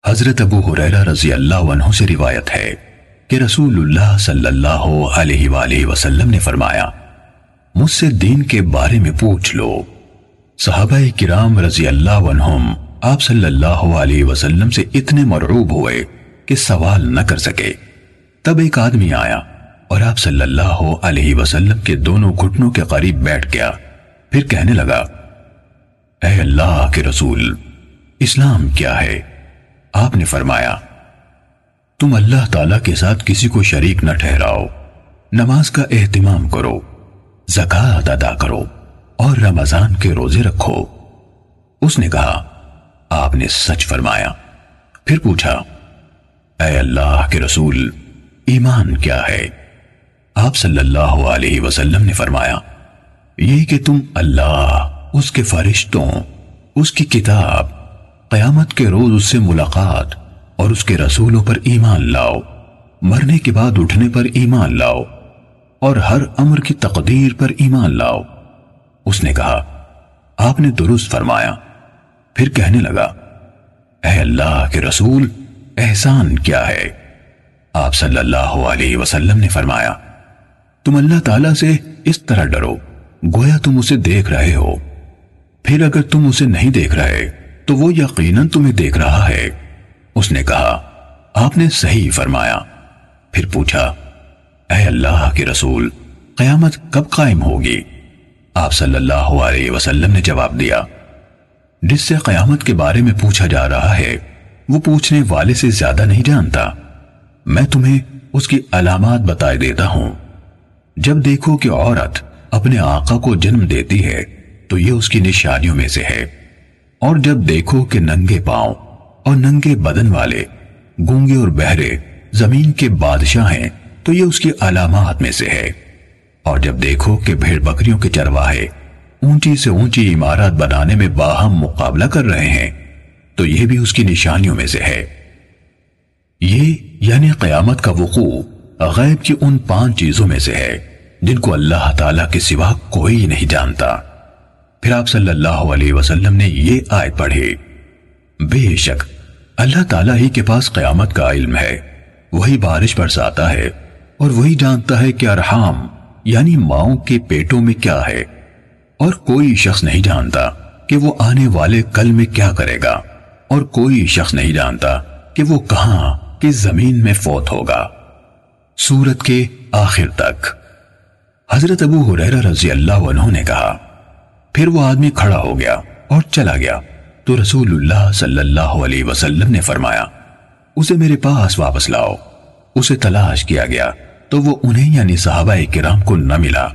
حضرت ابو ہریرہ رضی اللہ عنہ سے روایت ہے کہ رسول اللہ صلی اللہ علیہ وآلہ وسلم نے فرمایا، مجھ سے دین کے بارے میں پوچھ لو۔ صحابہ کرام رضی اللہ عنہم آپ صلی اللہ علیہ وسلم سے اتنے مرعوب ہوئے کہ سوال نہ کر سکے۔ تب ایک آدمی آیا اور آپ صلی اللہ علیہ وسلم کے دونوں گھٹنوں کے قریب بیٹھ گیا، پھر کہنے لگا، اے اللہ کے رسول، اسلام کیا ہے؟ آپ نے فرمایا، تم اللہ تعالیٰ کے ساتھ کسی کو شریک نہ ٹھہراؤ، نماز کا اہتمام کرو، زکوٰۃ ادا کرو اور رمضان کے روزے رکھو۔ اس نے کہا، آپ نے سچ فرمایا۔ پھر پوچھا، اے اللہ کے رسول، ایمان کیا ہے؟ آپ صلی اللہ علیہ وسلم نے فرمایا، یہ کہ تم اللہ، اس کے فرشتوں، اس کی کتاب، قیامت کے روز اس سے ملاقات اور اس کے رسولوں پر ایمان لاؤ، مرنے کے بعد اٹھنے پر ایمان لاؤ اور ہر امر کی تقدیر پر ایمان لاؤ۔ اس نے کہا، آپ نے درست فرمایا۔ پھر کہنے لگا، اے اللہ کے رسول، احسان کیا ہے؟ آپ صلی اللہ علیہ وسلم نے فرمایا، تم اللہ تعالیٰ سے اس طرح ڈرو گویا تم اسے دیکھ رہے ہو، پھر اگر تم اسے نہیں دیکھ رہے تو وہ یقیناً تمہیں دیکھ رہا ہے۔ اس نے کہا، آپ نے صحیح فرمایا۔ پھر پوچھا، اے اللہ کے رسول، قیامت کب قائم ہوگی؟ آپ صلی اللہ علیہ وسلم نے جواب دیا، جس سے قیامت کے بارے میں پوچھا جا رہا ہے وہ پوچھنے والے سے زیادہ نہیں جانتا۔ میں تمہیں اس کی علامات بتائے دیتا ہوں۔ جب دیکھو کہ عورت اپنے آقا کو جنم دیتی ہے تو یہ اس کی نشانیوں میں سے ہے، اور جب دیکھو کہ ننگے پاؤں اور ننگے بدن والے، گونگے اور بہرے زمین کے بادشاہ ہیں تو یہ اس کی علامات میں سے ہے، اور جب دیکھو کہ بھیڑ بکریوں کے چرواہے اونچی سے اونچی عمارات بنانے میں باہم مقابلہ کر رہے ہیں تو یہ بھی اس کی نشانیوں میں سے ہے۔ یہ یعنی قیامت کا وقوع غیب کی ان 5 چیزوں میں سے ہے جن کو اللہ تعالیٰ کے سوا کوئی نہیں جانتا۔ پھر آپ صلی اللہ علیہ وسلم نے یہ آیت پڑھی، بے شک اللہ تعالیٰ ہی کے پاس قیامت کا علم ہے، وہی بارش برساتا ہے اور وہی جانتا ہے کہ ارحام یعنی ماؤں کے پیٹوں میں کیا ہے، اور کوئی شخص نہیں جانتا کہ وہ آنے والے کل میں کیا کرے گا، اور کوئی شخص نہیں جانتا کہ وہ کہاں کس زمین میں فوت ہوگا۔ سورت کے آخر تک۔ حضرت ابو ہریرہ رضی اللہ عنہ نے کہا، پھر وہ آدمی کھڑا ہو گیا اور چلا گیا تو رسول اللہ صلی اللہ علیہ وسلم نے فرمایا، اسے میرے پاس واپس لاؤ۔ اسے تلاش کیا گیا تو وہ انہیں یعنی صحابہ کرام کو نہ ملا۔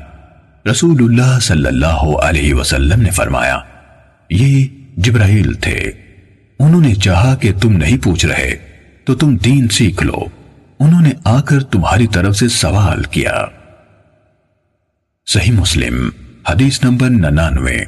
رسول اللہ صلی اللہ علیہ وسلم نے فرمایا، یہ جبرائیل تھے، انہوں نے چاہا کہ تم نہیں پوچھ رہے تو تم دین سیکھ لو، انہوں نے آ کر تمہاری طرف سے سوال کیا۔ صحیح مسلم حدیث نمبر 99۔